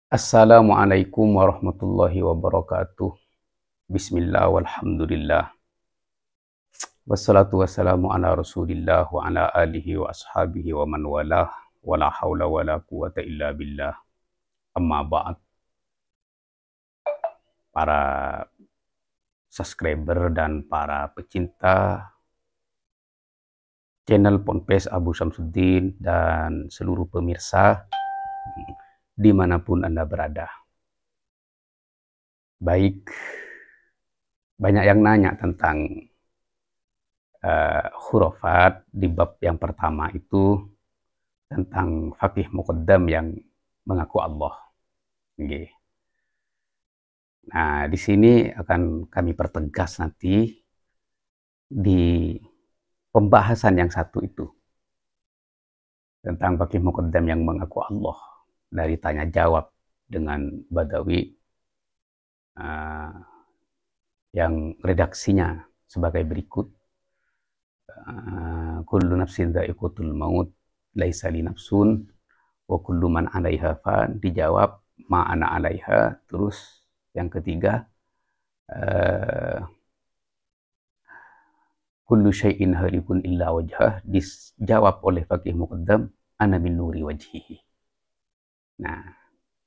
Assalamualaikum warahmatullahi wabarakatuh. Bismillah walhamdulillah. Wassalatu wassalamu ala rasulillah wa ala alihi wa ashabihi wa man walah. Wala hawla wala quwata illa billah. Amma ba'd. Para subscriber dan para pecinta channel Ponpes Abu Syamsuddin dan seluruh pemirsa dimanapun Anda berada. Baik, banyak yang nanya tentang khurafat di bab yang pertama itu tentang fakih muqaddam yang mengaku Allah. Okay. Nah, di sini akan kami pertegas nanti di pembahasan yang satu itu tentang fakih muqaddam yang mengaku Allah dari tanya jawab dengan Badawi yang redaksinya sebagai berikut. Kullu nafsin dha'iqatul maut laisa li nafsun wa kullu man 'alaiha fan, dijawab ma ana 'alaiha. Terus yang ketiga, kullu syai'in halikun illa wajhah, dijawab oleh fakih muqaddam ana min nuri wajhihi. Nah,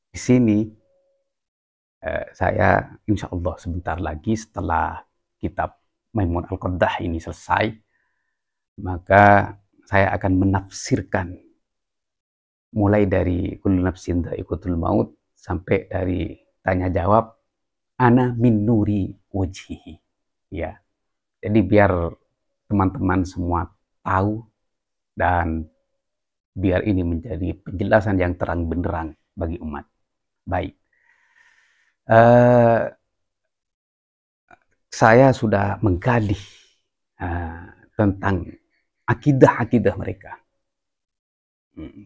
di sini saya insya Allah sebentar lagi setelah kitab Maimun Al-Qaddah ini selesai, maka saya akan menafsirkan mulai dari kullu nafsin dha'iqatul maut sampai dari tanya jawab ana min nuri wajhihi. Ya. Jadi biar teman-teman semua tahu dan biar ini menjadi penjelasan yang terang benderang bagi umat. Baik. Saya sudah menggali tentang akidah-akidah mereka.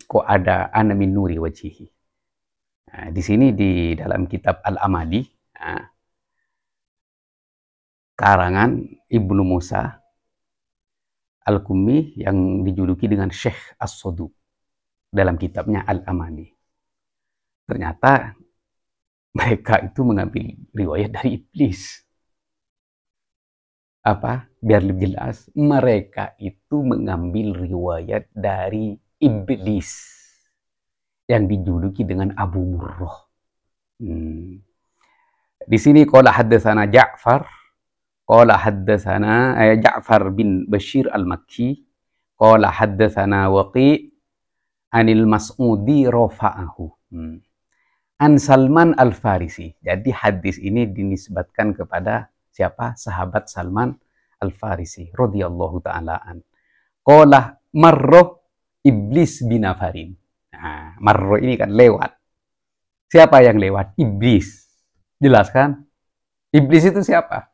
Kok ada ana min nuri wajhihi. Di sini di dalam kitab Al-Amali, karangan Ibnu Musa Al-Qummi yang dijuluki dengan Syekh As-Saduq dalam kitabnya Al-Amali. Ternyata mereka itu mengambil riwayat dari iblis. Apa? Biar lebih jelas, mereka itu mengambil riwayat dari iblis yang dijuluki dengan Abu Murrah. Di sini qala haddatsana Ja'far, qala haddatsana Ja'far bin Bashir al-Makki, qala haddatsana Waqi' anil Mas'udi rafa'ahu. An Salman Al-Farisi. Jadi hadis ini dinisbatkan kepada siapa? Sahabat Salman Al-Farisi radhiyallahu ta'ala an. Qala marra iblis binafarin. Nah, marra ini kan lewat. Siapa yang lewat? Iblis. Jelas kan? Iblis itu siapa?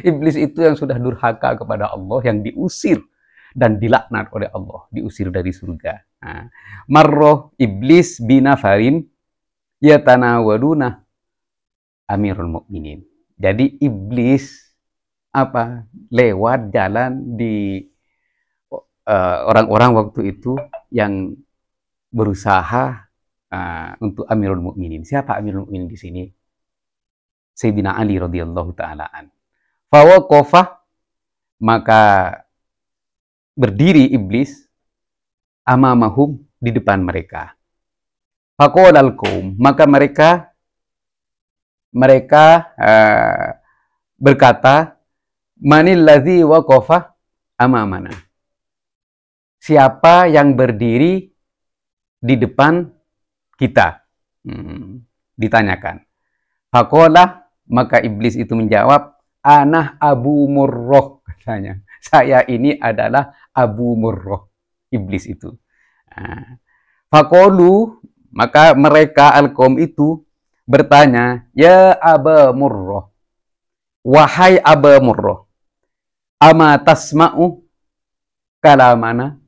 Iblis itu yang sudah durhaka kepada Allah, yang diusir dan dilaknat oleh Allah, diusir dari surga. Nah, marroh iblis binafarin yatanawaduna amirul mukminin. Jadi iblis apa? Lewat jalan di orang-orang waktu itu yang berusaha untuk amirul mukminin. Siapa amirul mukminin di sini? Sayyidina Ali radhiyallahu ta'ala an. Fawaqafa, maka berdiri iblis amamahum, di depan mereka. Faqolal qaum, maka mereka berkata, manil ladzi waqafa amamana. Siapa yang berdiri di depan kita? Ditanyakan. Faqola, maka iblis itu menjawab, ana Abu Murrah, katanya. Saya ini adalah Abu Murrah, iblis itu. Faqolu, maka mereka al-qaum itu bertanya, ya Aba Murrah, wahai Aba Murrah, ama tasma'u kalamana,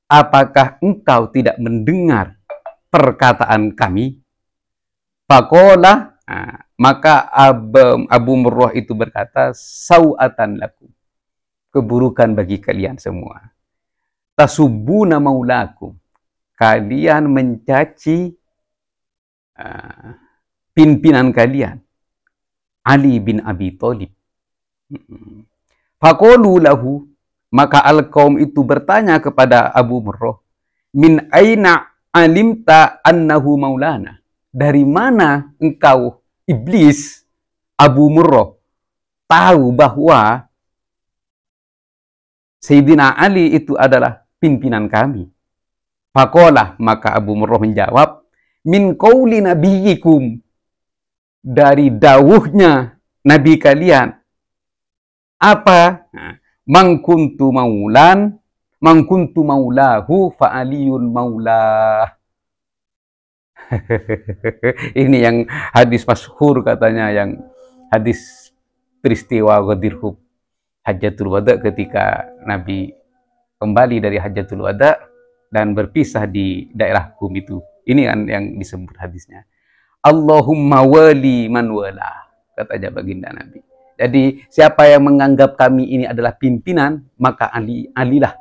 apakah engkau tidak mendengar perkataan kami? Faqola, maka Abu Murrah itu berkata, sau'atan lakum, keburukan bagi kalian semua. Tasubuna maulakum, kalian mencaci pimpinan kalian, Ali bin Abi Thalib. Faqalu lahu, maka al-qaum itu bertanya kepada Abu Murrah, min aina alimta annahu maulana? Dari mana engkau, iblis, Abu Murrah, tahu bahwa Sayyidina Ali itu adalah pimpinan kami? Faqala, maka Abu Murrah menjawab, min qauli nabiyyikum, dari dawuhnya nabi kalian. Apa? Mangkuntu maulahu fa aliyun maulah. Ini yang hadis masyhur katanya, yang hadis peristiwa Ghadir Hum, Hajjatul Wada, ketika Nabi kembali dari Hajjatul Wada dan berpisah di daerah Hum itu. Ini kan yang disebut hadisnya. Allahumma wali man wala, katanya baginda Nabi. Jadi siapa yang menganggap kami ini adalah pimpinan, maka alilah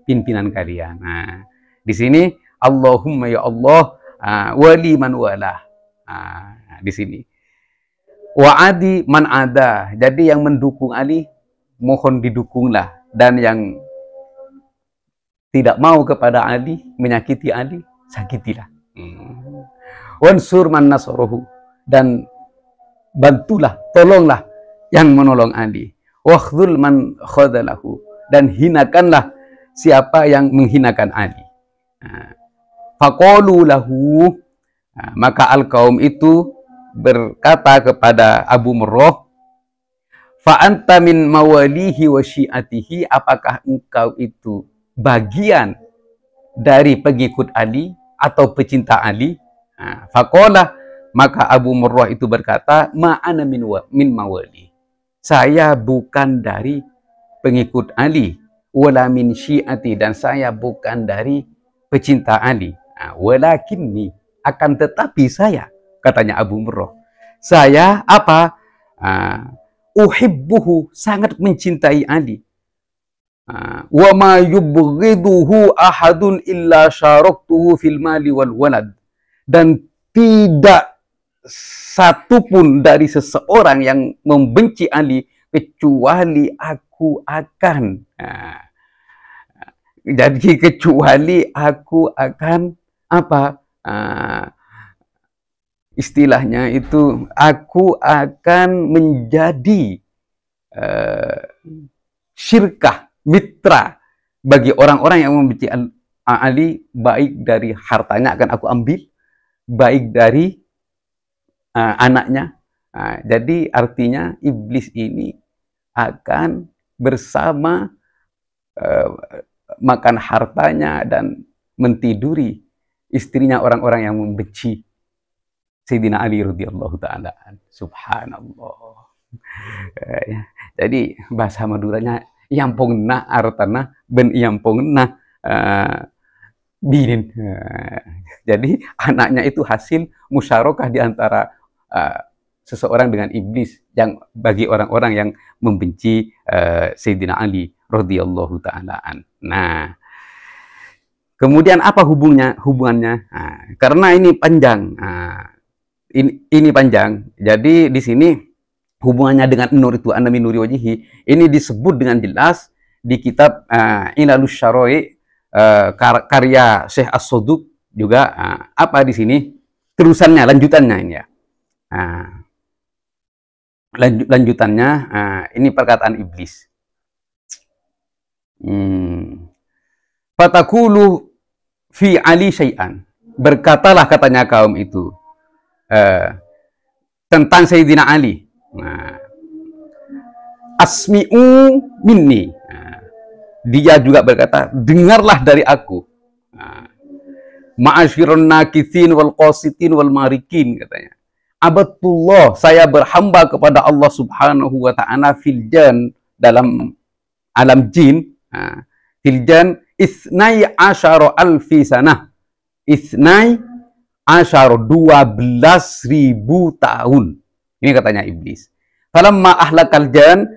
pimpinan kalian. Nah, di sini Allahumma ya Allah, wali man wala. Di sini. Wa adi man ada. Jadi yang mendukung Ali, mohon didukunglah, dan yang tidak mau kepada Ali, menyakiti Ali, sakitilah. Wansur man nasruhu, dan bantulah, tolonglah yang menolong Ali. Wakhdhul man khadalahu, dan hinakanlah siapa yang menghinakan Ali. Faqalu lahu, maka al-qaum itu berkata kepada Abu Murrah, fa anta min mawalihi wa syi'atihi, apakah engkau itu bagian dari pengikut Ali atau pecinta Ali? Faqala, maka Abu Murrah itu berkata, ma'ana min mawali, saya bukan dari pengikut Ali, wala min syi'ati, dan saya bukan dari pecinta Ali. Walakinni, akan tetapi saya, katanya Abu Murrah, saya apa? Uhibbuhu, sangat mencintai Ali. Wa ma yubghiduhu ahadun illa syaraktuhu fil mali wal walad, dan tidak satupun dari seseorang yang membenci Ali kecuali aku akan jadi kecuali aku akan apa, istilahnya itu, aku akan menjadi syirkah, mitra bagi orang-orang yang membenci Ali, baik dari hartanya akan aku ambil, baik dari anaknya. Jadi artinya iblis ini akan bersama makan hartanya dan mentiduri istrinya orang-orang yang membenci Sayyidina Ali radhiyallahu ta'ala. Subhanallah. Jadi bahasa Maduranya yampongna artana ben yampongna binin. Jadi anaknya itu hasil musyarakah di antara seseorang dengan iblis, yang bagi orang-orang yang membenci Sayyidina Ali radhiyallahu ta'alaan. Nah, kemudian apa hubungannya? Karena ini panjang. Ini panjang. Jadi di sini hubungannya dengan nur itu, Anna min nuri wajhihi, ini disebut dengan jelas di kitab Ilalus Syara'i, karya Syekh As-Saduq juga. Apa di sini terusannya, lanjutannya ini ya. Lanjutannya ini perkataan iblis. Fatakulu fi Ali syai'an, berkatalah katanya kaum itu tentang Sayyidina Ali, asmi'u minni, dia juga berkata, dengarlah dari aku, ma'asyirun nakithin wal qasitin wal marikin, katanya, abadullah, saya berhamba kepada Allah subhanahu wa ta'ala fil jan, dalam alam jin, fil jan isnai asyara alfi sanah, isnai asyara 12.000 tahun. Ini katanya iblis. Falamma ahlakal jan,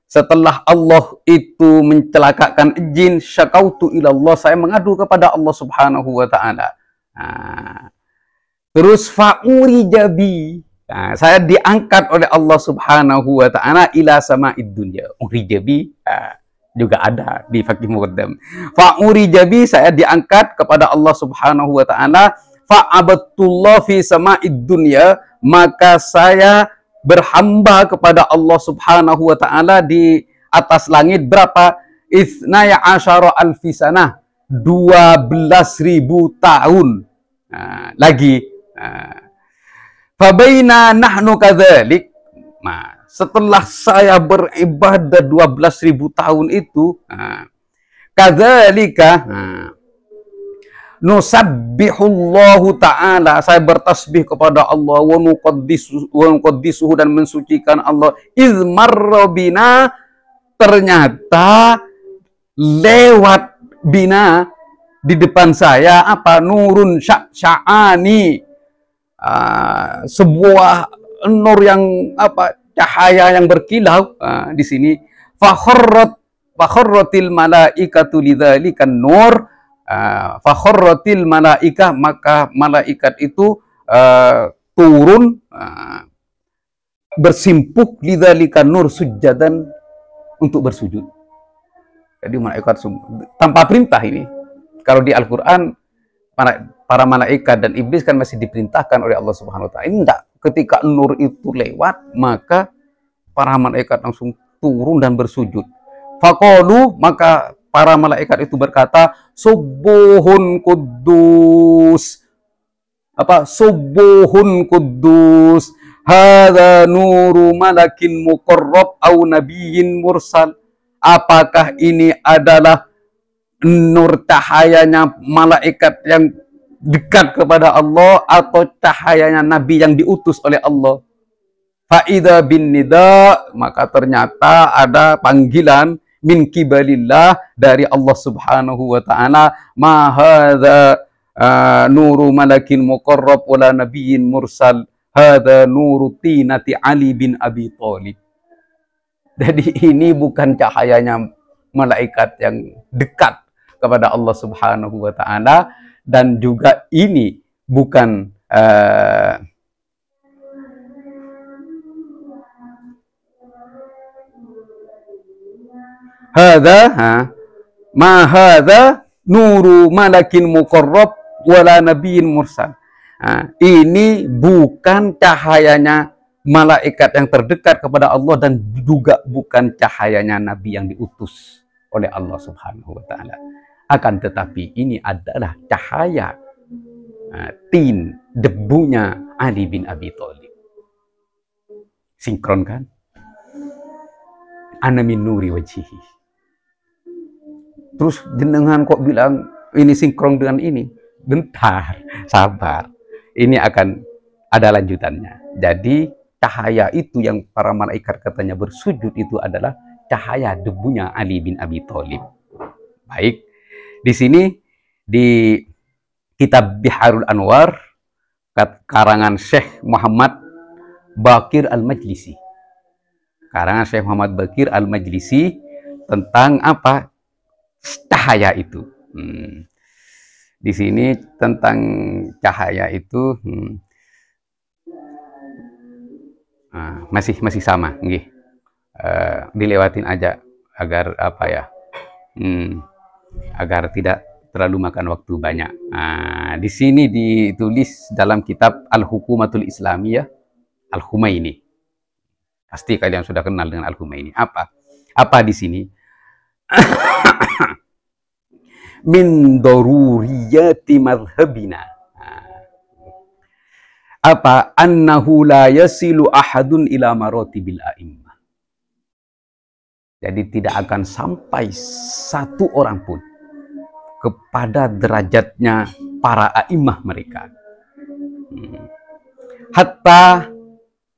setelah Allah itu mencelakakan jin, syakautu ilallah, saya mengadu kepada Allah subhanahu wa ta'ala. Terus fa'uri jabi. Nah, saya diangkat oleh Allah Subhanahu wa taala ila sama'id dunya. Uri jabi juga ada di Faqih Muqaddam. Fa'uri jabi, saya diangkat kepada Allah Subhanahu wa taala, fa'abatullah fi sama'id dunya, maka saya berhamba kepada Allah Subhanahu wa taala di atas langit berapa? Itsnaya asyara alfi sanah, 12.000 tahun. Nah, lagi fabaina nahnu kadzalik. Nah, setelah saya beribadah 12.000 tahun itu, kadzalika nusabbihullahu ta'ala, saya bertasbih kepada Allah, wa nuqaddisuhu, dan mensucikan Allah. Izmarra bina, ternyata lewat bina di depan saya apa? Nurun sya'ani, sebuah nur yang apa? Cahaya yang berkilau. Di sini fakharratil malaikatu lidzalikan nur, fakharratil malaikah, maka malaikat itu turun bersimpuh lidzalikan nur sujadan, untuk bersujud. Jadi malaikat tanpa perintah ini. Kalau di Al-Qur'an para malaikat dan iblis kan masih diperintahkan oleh Allah Subhanahu wa taala. Ini enggak, ketika nur itu lewat, maka para malaikat langsung turun dan bersujud. Faqalu, maka para malaikat itu berkata, subuhun kudus. Apa? Subuhun kudus. Hadza nuru malakin muqarrab au nabiyyin mursal. Apakah ini adalah nur cahayanya malaikat yang dekat kepada Allah, atau cahayanya nabi yang diutus oleh Allah? Fa'idha bin nida, maka ternyata ada panggilan min kibalillah, dari Allah Subhanahu wa taala, ma hadza nuru malakin muqarrab wala nabiyyin mursal, hadza nuru tinati Ali bin Abi Thalib. Jadi ini bukan cahayanya malaikat yang dekat kepada Allah Subhanahu wa taala, dan juga ini bukan ma hadza nuru malakin muqarrab wala nabiyyin mursal. Ini bukan cahayanya malaikat yang terdekat kepada Allah, dan juga bukan cahayanya nabi yang diutus oleh Allah Subhanahu wa taala. Akan tetapi ini adalah cahaya tin, debunya Ali bin Abi Thalib. Sinkron kan? Ana min nuri wajhihi. Terus jenengan kok bilang ini sinkron dengan ini? Bentar, sabar. Ini akan ada lanjutannya. Jadi cahaya itu yang para malaikat katanya bersujud itu adalah cahaya debunya Ali bin Abi Thalib. Baik. Di sini di kitab Biharul Anwar karangan Syekh Muhammad Baqir Al-Majlisi. Karangan Syekh Muhammad Baqir Al-Majlisi tentang apa? Cahaya itu. Di sini tentang cahaya itu masih sama, nggih. Dilewatin aja agar apa ya? Agar tidak terlalu makan waktu banyak. Di sini ditulis dalam kitab Al-Hukumatul Islamiyah Al-Khumaini. Pasti kalian sudah kenal dengan Al-Khumaini. Apa di sini? Min daruriyati madhhabina. Apa? Annahu la yasilu ahadun ila maratibil a'immah. Jadi tidak akan sampai satu orang pun kepada derajatnya para a'immah mereka. Hatta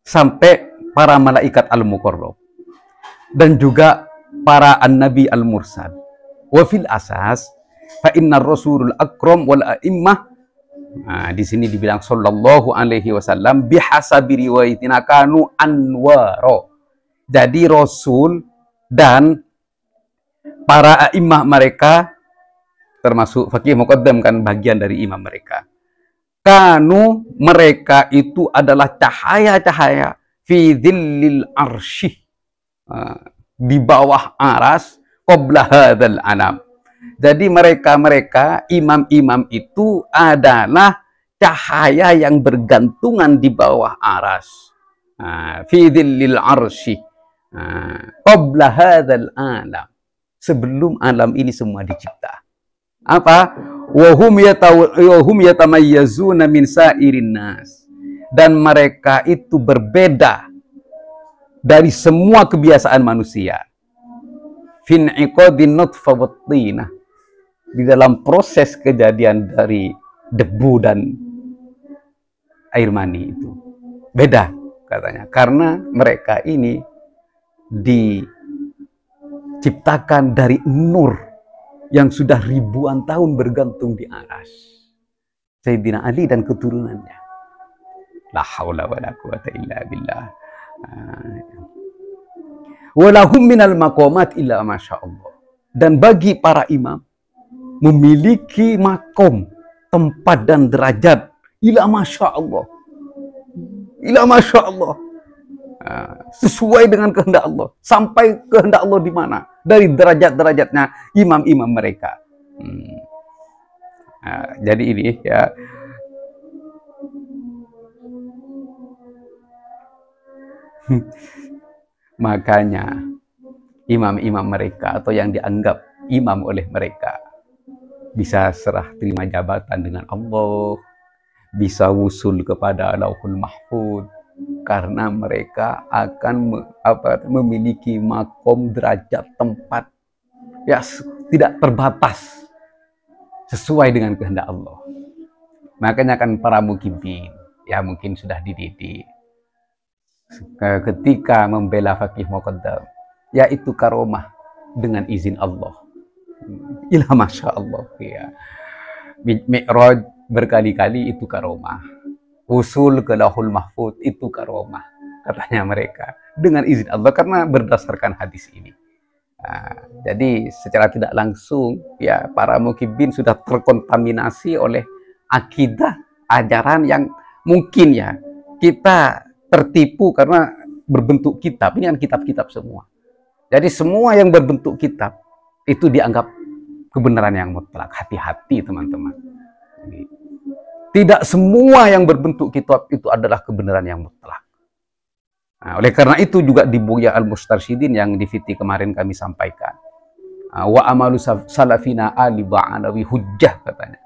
sampai para malaikat al-muqarrab dan juga para an-nabi al-mursal. Wa fil asas fa innar rasulul akram wal a'immah. Di sini dibilang sallallahu alaihi wasallam bihasabi riwayatina kanu anwaro. Jadi rasul dan para a'immah mereka, termasuk Faqih Muqaddam kan bagian dari imam mereka. Kanu, mereka itu adalah cahaya-cahaya fi dhillil arsy, di bawah aras, qabla hadzal alam. Jadi mereka imam-imam itu adalah cahaya yang bergantungan di bawah aras, fi dhillil arsy, qabla hadzal alam, sebelum alam ini semua dicipta. Apa? Wahum yatamayyazuna min sairin nas, dan mereka itu berbeda dari semua kebiasaan manusia. Fin iqadin nutfa wattinah, di dalam proses kejadian dari debu dan air mani itu beda katanya, karena mereka ini diciptakan dari nur yang sudah ribuan tahun bergantung di aras. Sayyidina Ali dan keturunannya. La haula wala quwata illa billah. Walahum minal maqamat illa masyaallah. Dan bagi para imam memiliki makom, tempat dan derajat illa masyaallah. Illa masyaallah. Sesuai dengan kehendak Allah. Sampai kehendak Allah di mana? Dari derajat-derajatnya imam-imam mereka. Jadi ini ya, makanya imam-imam mereka atau yang dianggap imam oleh mereka bisa serah terima jabatan dengan Allah, bisa wusul kepada Lauhul Mahfuz, karena mereka akan memiliki makom, derajat, tempat ya tidak terbatas sesuai dengan kehendak Allah. Makanya kan para mukibin ya mungkin sudah dididik ketika membela Faqih Muqaddam, yaitu karomah dengan izin Allah. Ila masya Allah ya. Mi'raj berkali-kali itu karomah. Usul ke Lauhul Mahfuz itu karomah, katanya mereka, dengan izin Allah, karena berdasarkan hadis ini. Jadi secara tidak langsung ya para mukibin sudah terkontaminasi oleh akidah ajaran yang mungkin ya kita tertipu karena berbentuk kitab. Ini kan kitab-kitab semua. Jadi semua yang berbentuk kitab itu dianggap kebenaran yang mutlak. Hati-hati teman-teman. Tidak semua yang berbentuk kitab itu adalah kebenaran yang mutlak. Nah, oleh karena itu juga di Buya Al-Mustarsyidin yang di Fiti kemarin kami sampaikan. Wa amalu salafina ali ba'alawi hujjah katanya.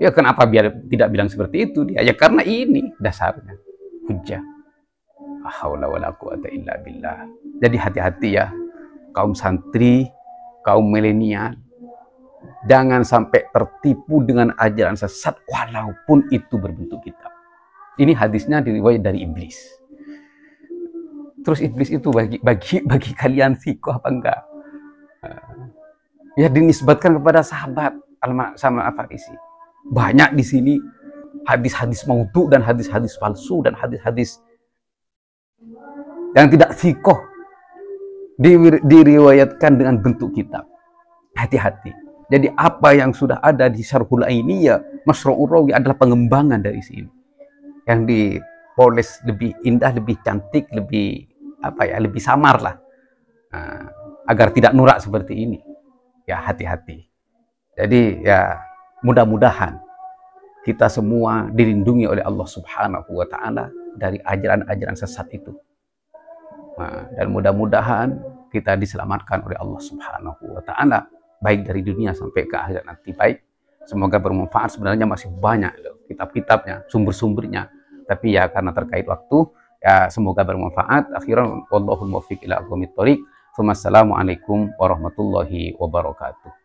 Ya kenapa tidak bilang seperti itu dia? Ya karena ini dasarnya. Hujjah. La haula wala quwata illa billah. Jadi hati-hati ya kaum santri, kaum milenial. Jangan sampai tertipu dengan ajaran sesat walaupun itu berbentuk kitab. Ini hadisnya diriwayat dari iblis. Terus iblis itu bagi kalian sikoh apa enggak? Ya dinisbatkan kepada sahabat sama Al-Farisi. Banyak di sini hadis-hadis maudhu dan hadis-hadis palsu dan hadis-hadis yang tidak sikoh diriwayatkan dengan bentuk kitab. Hati-hati. Jadi apa yang sudah ada di Syarhul Ainiyah, Mashra'ur Rawi adalah pengembangan dari sini. Yang dipoles lebih indah, lebih cantik, lebih lebih samar lah. Agar tidak norak seperti ini. Ya hati-hati. Jadi ya mudah-mudahan kita semua dilindungi oleh Allah Subhanahu wa taala dari ajaran-ajaran sesat itu. Dan mudah-mudahan kita diselamatkan oleh Allah Subhanahu wa taala baik dari dunia sampai ke akhirat nanti. Baik, semoga bermanfaat. Sebenarnya masih banyak loh kitab-kitabnya, sumber-sumbernya, tapi ya karena terkait waktu ya semoga bermanfaat. Akhiran wallahul muwaffiq ila aqwamit thoriq. Wassalamualaikum warahmatullahi wabarakatuh.